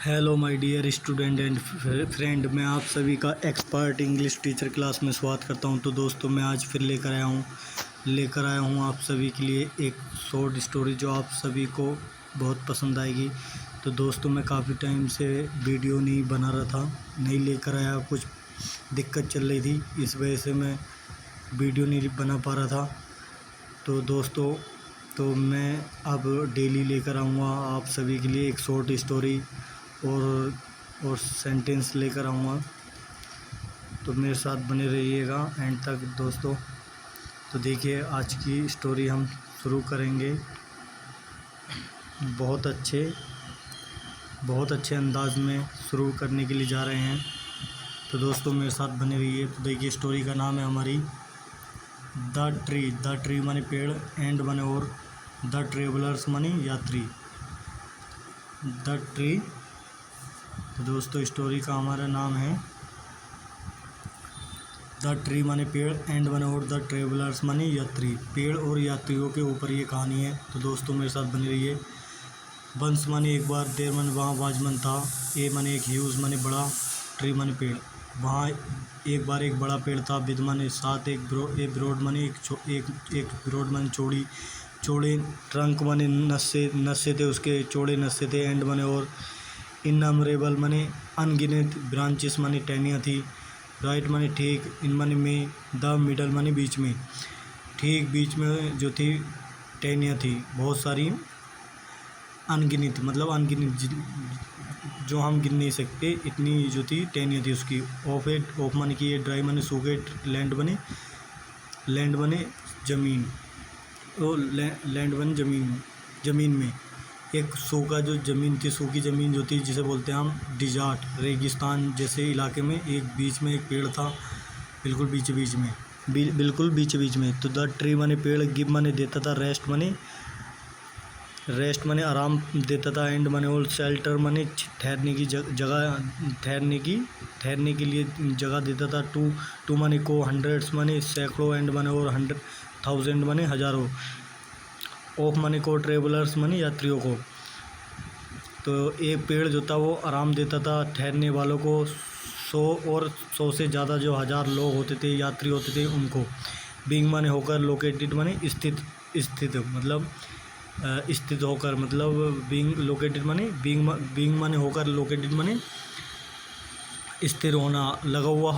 Hello my dear student and friend, मैं आप सभी का एक्सपर्ट इंग्लिश टीचर क्लास में स्वागत करता हूं। तो दोस्तों, मैं आज फिर लेकर आया हूं आप सभी के लिए एक शॉर्ट स्टोरी जो आप सभी को बहुत पसंद आएगी। तो दोस्तों, मैं काफ़ी टाइम से वीडियो नहीं बना रहा था, नहीं लेकर आया, कुछ दिक्कत चल रही थी, इस वजह से मैं वीडियो नहीं बना पा रहा था। तो दोस्तों, तो मैं अब डेली लेकर आऊँगा आप सभी के लिए एक शॉर्ट स्टोरी और सेंटेंस लेकर आऊँगा। तो मेरे साथ बने रहिएगा एंड तक दोस्तों। तो देखिए, आज की स्टोरी हम शुरू करेंगे बहुत अच्छे अंदाज में शुरू करने के लिए जा रहे हैं। तो दोस्तों, मेरे साथ बने रहिए। तो देखिए, स्टोरी का नाम है हमारी द ट्री माने पेड़, एंड माने और, द ट्रेवलर्स माने यात्री, द ट्री। तो दोस्तों, स्टोरी का हमारा नाम है द ट्री माने पेड़, एंड माने और, द ट्रेवलर्स माने यात्री, पेड़ और यात्रियों के ऊपर ये कहानी है। तो दोस्तों, मेरे साथ बनी रहिए। वंस माने एक बार, देर माने वहाँ, वाजमन था, ए माने एक, ह्यूज माने बड़ा, ट्री माने पेड़। वहाँ एक बार एक बड़ा पेड़ था, विद माने साथ, एक ब्रॉड माने एक ब्रॉड माने चौड़े ट्रंक माने नस्से थे, उसके चौड़े नस्से थे, एंड माने और, इनमरेबल माने अनगिनत, ब्रांचेस माने टहनियाँ थी, राइट माने ठीक, इन माने में, द मिडल माने बीच में, ठीक बीच में जो थी टहनियाँ थी, बहुत सारी, अनगिनत मतलब अनगिनत जो हम गिन नहीं सकते, इतनी जो थी टहनियाँ थी उसकी। ऑफ माने की ये, ड्राई माने सूखे, लैंड बने ज़मीन, तो लैंड बने ज़मीन में, एक सूखा जो ज़मीन थी, सूखी ज़मीन जो थी, जिसे बोलते हैं हम डिजार्ट, रेगिस्तान जैसे इलाके में एक बीच में एक पेड़ था, बिल्कुल बीच बीच में। तो द ट्री माने पेड़, गिव माने देता था, रेस्ट माने आराम देता था, एंड माने और, शेल्टर माने ठहरने की जगह, ठहरने के लिए जगह देता था, टू माने को, हंड्रेड्स माने सैकड़ों, एंड माने और, 100,000 माने हज़ारों, ऑफ माने को, ट्रेवलर्स माने यात्रियों को। तो एक पेड़ जो था वो आराम देता था ठहरने वालों को, 100 से ज़्यादा जो 1000 लोग होते थे, यात्री होते थे, उनको। बीइंग माने होकर, लोकेटेड माने स्थित मतलब स्थित होकर, मतलब बीइंग लोकेटेड माने बीइंग माने होकर, लोकेटेड माने स्थिर होना, लगा हुआ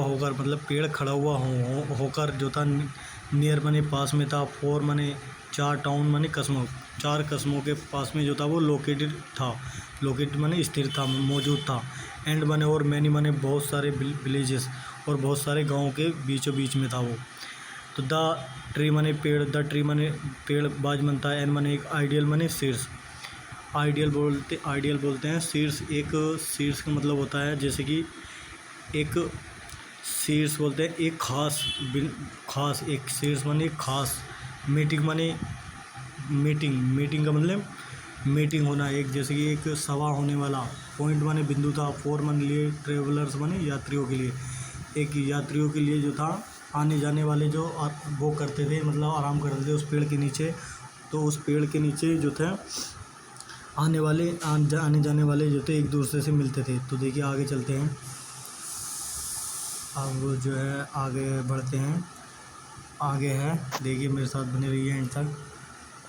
होकर मतलब पेड़ खड़ा हुआ होकर जो था, नियर माने पास में था, 4 माने 4, टाउन माने कस्मों, 4 कस्मों के पास में जो था वो लोकेटेड माने स्थिर था, मौजूद था, एंड माने और, मैनी माने बहुत सारे, विलेजेस और बहुत सारे गाँव के बीचों बीच में था वो। तो द ट्री माने पेड़, द ट्री माने पेड़, बाज बनता है, एन माने एक, आइडियल माने शीर्ष, आइडियल बोलते हैं शीर्ष। एक शीर्ष का मतलब होता है, जैसे कि एक शीर्ष बोलते हैं एक खास, एक शीर्ष माने खास, मीटिंग का मतलब मीटिंग होना, एक जैसे कि एक सभा होने वाला, पॉइंट माने बिंदु था, 4 माने लिए, ट्रेवलर्स माने यात्रियों के लिए, एक यात्रियों के लिए जो था, आने जाने वाले जो वो करते थे, मतलब आराम करते थे उस पेड़ के नीचे। तो उस पेड़ के नीचे जो था आने जाने वाले जो थे, एक दूसरे से मिलते थे। तो देखिए, आगे चलते हैं, अब जो है आगे बढ़ते हैं, आगे है, देखिए मेरे साथ बने रहिए एंड तक,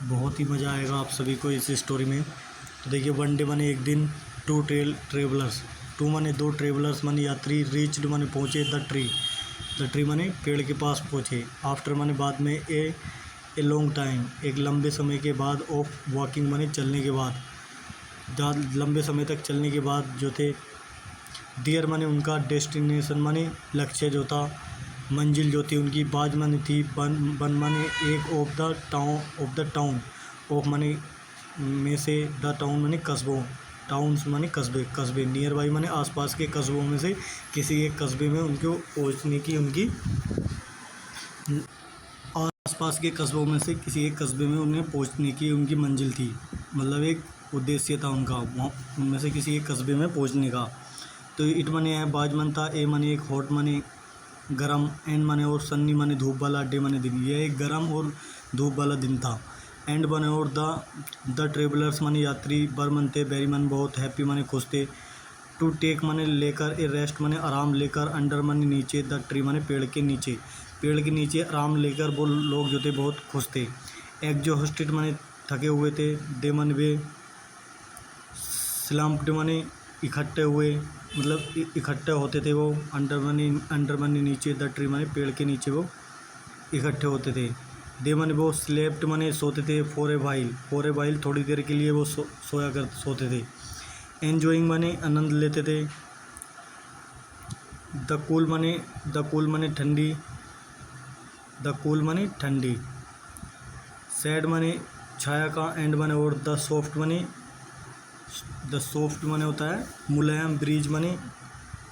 बहुत ही मज़ा आएगा आप सभी को इस स्टोरी में। तो देखिए, वन डे माने एक दिन, टू ट्रेवलर्स, टू माने 2 ट्रेवलर्स माने यात्री, रीच्ड माने पहुँचे, द ट्री माने पेड़ के पास पहुँचे, आफ्टर माने बाद में, ए लॉन्ग टाइम एक लंबे समय के बाद, ऑफ वॉकिंग माने चलने के बाद, लंबे समय तक चलने के बाद जो थे, डियर माने उनका, डेस्टिनेशन माने लक्ष्य जो था, मंजिल जो थी उनकी, बाज माने थी, बन माने एक, ऑफ द टाउन, ऑफ माने में से, द टाउन माने कस्बों, टाउन्स माने कस्बे, नियर बाई माने आसपास के कस्बों में से किसी एक कस्बे में उनको पहुंचने की, आसपास के कस्बों में से किसी एक कस्बे में उन्हें पहुंचने की उनकी मंजिल थी, मतलब एक उद्देश्य था उनका, उनमें से किसी एक कस्बे में पहुंचने का। तो इट माने है, बाज मन था, ए माने एक, हॉट माने गरम, एंड माने और, सन्नी माने धूप वाला, डे माने दिन, यह एक गरम और धूप वाला दिन था। एंड वन और द ट्रेवलर्स माने यात्री बर मन थे वेरी मन बहुत हैप्पी माने खुश थे। टू टेक माने लेकर, ए रेस्ट माने आराम लेकर, अंडर माने नीचे, द ट्री माने पेड़ के नीचे, पेड़ के नीचे आराम लेकर वो लोग जो थे बहुत खुश थे। एग्जॉस्टेड माने थके हुए थे, दे मन वे स्लम्प्ड माने इकट्ठे हुए, मतलब इकट्ठे होते थे वो, अंडर माने नीचे, द ट्री माने पेड़ के नीचे वो इकट्ठे होते थे। दे माने वो स्लेप्ट माने सोते थे, फॉर ए वाइल थोड़ी देर के लिए वो सोते थे। एन्जॉइंग माने आनंद लेते थे। द कूल माने ठंडी, द कूल माने ठंडी। सैड माने छाया का, एंड माने और, द सॉफ्ट माने होता है मुलायम, ब्रीज माने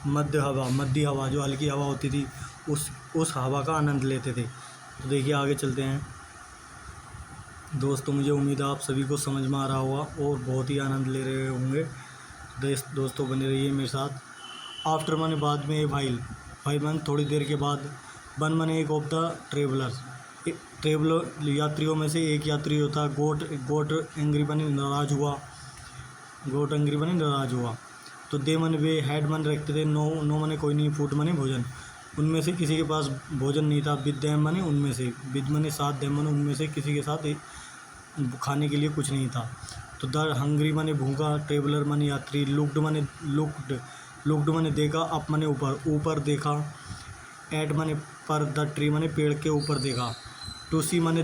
मध्य हवा जो हल्की हवा होती थी उस हवा का आनंद लेते थे। तो देखिए आगे चलते हैं दोस्तों, मुझे उम्मीद है आप सभी को समझ में आ रहा होगा और बहुत ही आनंद ले रहे होंगे। दोस्तों बने रहिए मेरे साथ। आफ्टर माने बाद में, वाइल माने थोड़ी देर के बाद, वन माने एक ऑफ द ट्रेवलर यात्रियों में से एक यात्री होता, गोट एंग्री माने नाराज हुआ। तो दे मन वे हैड मन रखते थे, नो माने कोई नहीं, फूड माने भोजन, उनमें से किसी के पास भोजन नहीं था। विद देम माने उनमें से, विद माने साथ, देम माने उनमें से किसी के साथ खाने के लिए कुछ नहीं था। तो द हंग्री माने भूखा, ट्रेवलर माने यात्री, लुक्ड माने देखा, अप माने ऊपर देखा, एट माने पर, द ट्री माने पेड़ के ऊपर देखा। टू सी माने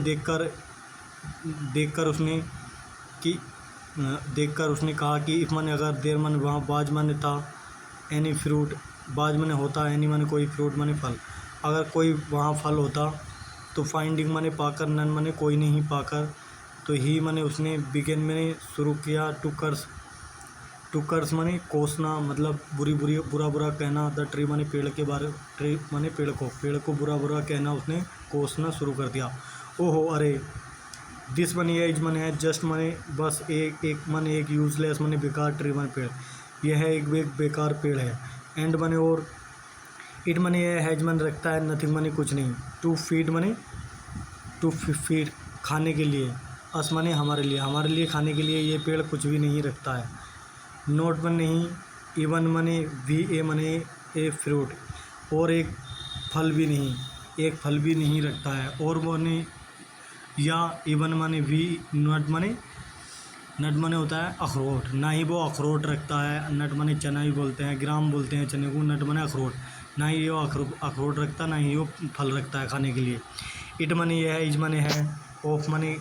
देखकर उसने कहा कि इफ माने अगर, देर माने वहाँ, बाज माने था, एनी फ्रूट बाज माने होता, एनी माने कोई, फ्रूट माने फल, अगर कोई वहाँ फल होता। तो फाइंडिंग माने पाकर, नन माने कोई नहीं पाकर। तो ही माने उसने, बिगेन माने शुरू किया, टू कर्स माने कोसना, मतलब बुरा कहना, द ट्री माने पेड़ के बारे, ट्री माने पेड़ को बुरा कहना उसने कोसना शुरू कर दिया। ओहो अरे, दिस माने एज माने है, जस्ट माने बस, एक माने एक, यूजलेस माने बेकार, ट्री माने पेड़, यह एक बेकार पेड़ है। एंड माने और, इट माने यह, हैज माने रखता है, नथिंग माने कुछ नहीं, टू फीड खाने के लिए, अस माने हमारे लिए खाने के लिए ये पेड़ कुछ भी नहीं रखता है। नोट माने नहीं, इवन माने वी, ए माने ए फ्रूट, और एक फल भी नहीं रखता है। और माने या, इवन माने वी, नट माने होता है अखरोट, ना ही वो अखरोट रखता है। नट माने चना ही बोलते हैं, ग्राम बोलते हैं चने को, नट माने अखरोट, ना ही वो अखरोट रखता, ना ही वो फल रखता है खाने के लिए। इट माने यह है, इज माने है, ऑफ माने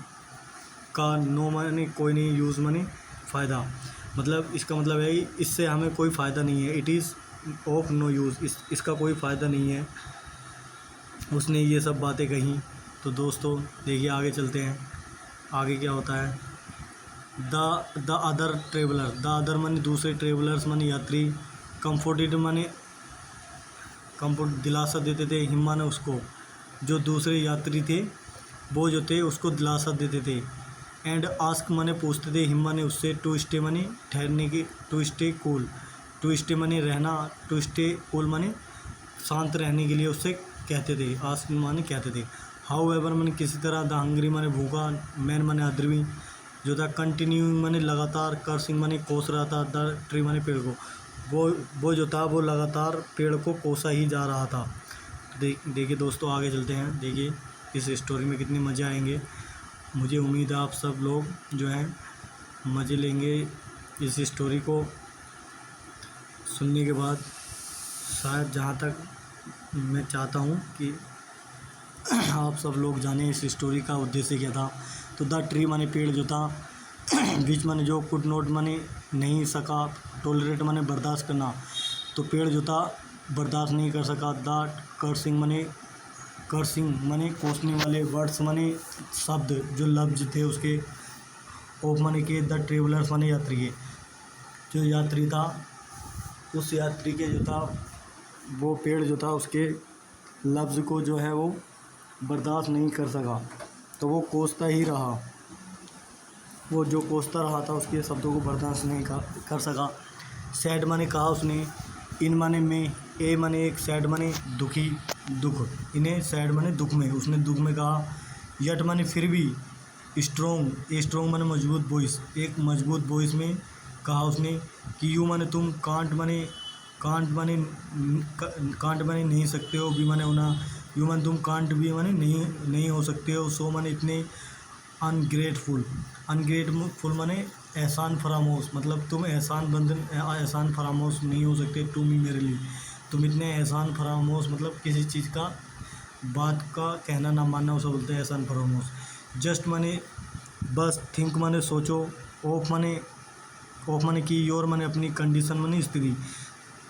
का, नो माने कोई नहीं, यूज़ माने फ़ायदा, मतलब इसका मतलब है कि इससे हमें कोई फ़ायदा नहीं है। It is of no use, इसका कोई फ़ायदा नहीं है, उसने ये सब बातें कही। तो दोस्तों देखिए आगे चलते हैं, आगे क्या होता है। The other traveller, the other माने दूसरे, ट्रेवलर्स माने यात्री, कंफर्टेड माने दिलासा देते थे, हिम माने उसको, जो दूसरे यात्री थे वो जो थे उसको दिलासा देते थे। एंड आस्क माने पूछते थे, हिम माने उससे, टू स्टे माने ठहरने की, to stay cool, to stay माने रहना, टू स्टे कूल माने शांत रहने के लिए उससे कहते थे, आस्क माने कहते थे। हाउ एवर माने किसी तरह, द हंग्री माने भूखा, मैन माने आदमी जो था, कंटिन्यूइंग माने लगातार, कर्सिंग माने कोस रहा था, द ट्री माने पेड़ को, वो जो था वो लगातार पेड़ को कोसा ही जा रहा था। देखिए दोस्तों आगे चलते हैं, देखिए इस स्टोरी में कितने मज़े आएंगे। मुझे उम्मीद है आप सब लोग जो हैं मज़े लेंगे इस स्टोरी को सुनने के बाद। शायद जहाँ तक मैं चाहता हूँ कि आप सब लोग जाने इस स्टोरी का उद्देश्य क्या था। तो द ट्री माने पेड़ जो था, विच माने जो, कुड नोट माने नहीं सका, टॉलरेट माने बर्दाश्त करना, तो पेड़ जो था बर्दाश्त नहीं कर सका। द कर्सिंग माने कोसने वाले, वर्ड्स माने शब्द, जो लफ्ज थे उसके, ऑफ माने के, द ट्रेवलर्स माने यात्री के, जो यात्री था उस यात्री के जो था वो पेड़ जो था उसके लफ्ज़ को जो है वो बर्दाश्त नहीं कर सका, तो वो कोसता ही रहा, वो जो कोसता रहा था उसके शब्दों को बर्दाश्त नहीं कर सका। सैड माने कहा उसने, इन माने में, ए माने एक, सैड माने दुख, इन्हें सैड माने दुख में, उसने दुख में कहा। यट माने फिर भी, स्ट्रोंग माने मजबूत वॉइस, एक मजबूत वॉइस में कहा उसने कि यू माने तुम कांट माने नहीं सकते हो, बी माने होना, यू माने तुम कांट भी माने नहीं हो सकते हो, सो माने इतने अनग्रेटफुल माने एहसान फरामोश, मतलब तुम एहसान फरामोश नहीं हो सकते टू मी मेरे लिए, तुम इतने एहसान फरामोश मतलब किसी चीज़ का बात का कहना ना मानना उसे बोलते हैं एहसान फरामोश। जस्ट माने बस, थिंक माने सोचो, ऑफ माने की, योर माने अपनी, कंडीशन माने स्थिति,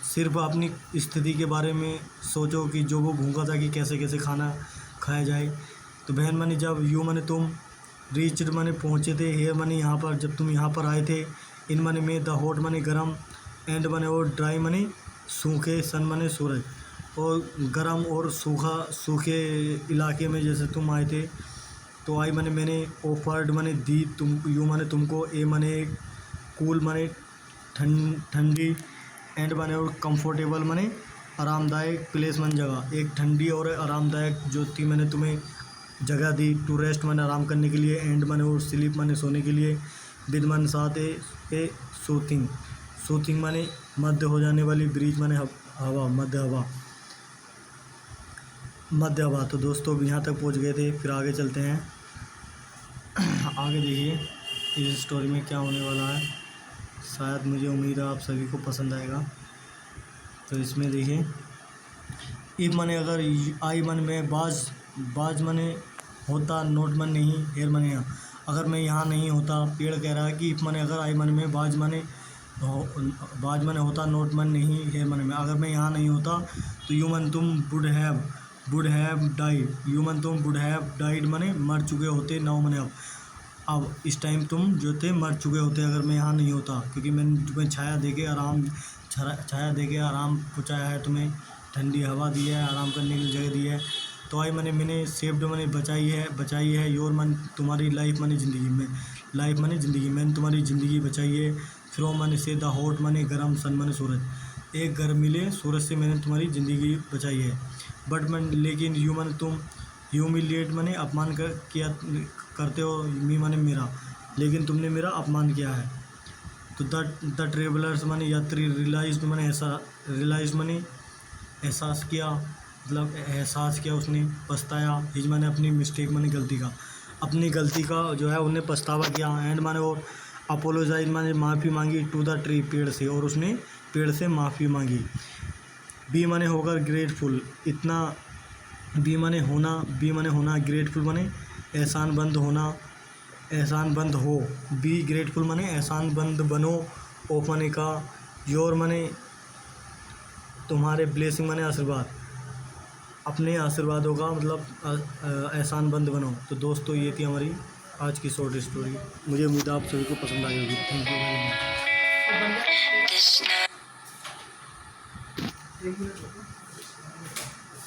सिर्फ अपनी स्थिति के बारे में सोचो कि जो वो भूखा था कि कैसे कैसे खाना खाया जाए। तो बहन माने जब, यू माने तुम, रीच्ड माने पहुँचे थे, हेयर माने यहाँ पर, जब तुम यहाँ पर आए थे, इन माने में, द हॉट माने गरम, एंड माने और, ड्राई माने सूखे, सन माने सूरज, और गरम और सूखे इलाके में जैसे तुम आए थे। तो आई माने मैंने, ऑफर्ड माने दी, तुम, यू माने तुमको, ए माने कूल माने ठंडी, एंड माने और कंफर्टेबल माने आरामदायक, प्लेस माने जगह, एक ठंडी और आरामदायक जो थी मैंने तुम्हें जगह दी, टू रेस्ट माने आराम करने के लिए, एंड माने और स्लीप माने सोने के लिए, विद माने साथ, ए सूथिंग माने मध्य हो जाने वाली, ब्रीज माने हवा, मध्य हवा। तो दोस्तों अब यहाँ तक पहुँच गए थे, फिर आगे चलते हैं। आगे देखिए इस स्टोरी में क्या होने वाला है, शायद मुझे उम्मीद है आप सभी को पसंद आएगा। तो इसमें देखिए, इफ माने अगर, आई मन में, बाज माने होता, नोट मन नहीं, हेयर माने यहाँ, अगर मैं यहाँ नहीं होता, पेड़ कह रहा है कि इफ माने अगर, आई मन में, बाज माने होता, नोट मन नहीं, हेयर माने में, अगर मैं यहाँ नहीं होता तो यू मन तुम वुड हैव डाइड, यू मन तुम वुड हैव डाइड माने मर चुके होते, नाउ माने अब इस टाइम तुम जो थे मर चुके होते अगर मैं यहाँ नहीं होता, क्योंकि मैंने तुम्हें छाया देके आराम पहुँचाया है, तुम्हें ठंडी हवा दी है, आराम करने की जगह दी है। तो आई मैंने सेव्ड माने बचाई है, योर मन तुम्हारी, लाइफ माने ज़िंदगी, मैंने तुम्हारी ज़िंदगी बचाई है, फ्रॉम माने से, द हॉट माने गरम, सन माने सूरज, एक गर्मीले सूरज से मैंने तुम्हारी ज़िंदगी बचाई है, बट मैं, लेकिन यू माने तुम, ह्यूमिलिएट माने अपमान करते हो, मी माने मेरा, लेकिन तुमने मेरा अपमान किया है। तो द ट्रेवलर्स माने यात्री, रियलाइज माने एहसास किया, मतलब एहसास किया उसने, पछताया, हिज माने अपनी मिस्टेक माने अपनी गलती का जो है उन्हें पछतावा किया, एंड माने और अपोलोजाइज माने माफ़ी मांगी, टू द ट्री, पेड़ से, और उसने पेड़ से माफ़ी मांगी। बी माने होकर ग्रेटफुल, इतना, बी माने होना, ग्रेटफुल माने एहसान बंद हो, बी ग्रेटफुल माने एहसान बंद बनो, ऑफ माने का, योर माने तुम्हारे, ब्लेसिंग माने आशीर्वाद, अपने आशीर्वादों का मतलब एहसान बंद बनो। तो दोस्तों ये थी हमारी आज की शॉर्ट स्टोरी, मुझे उम्मीद है आप सभी को पसंद आई होगी। Thank you very much.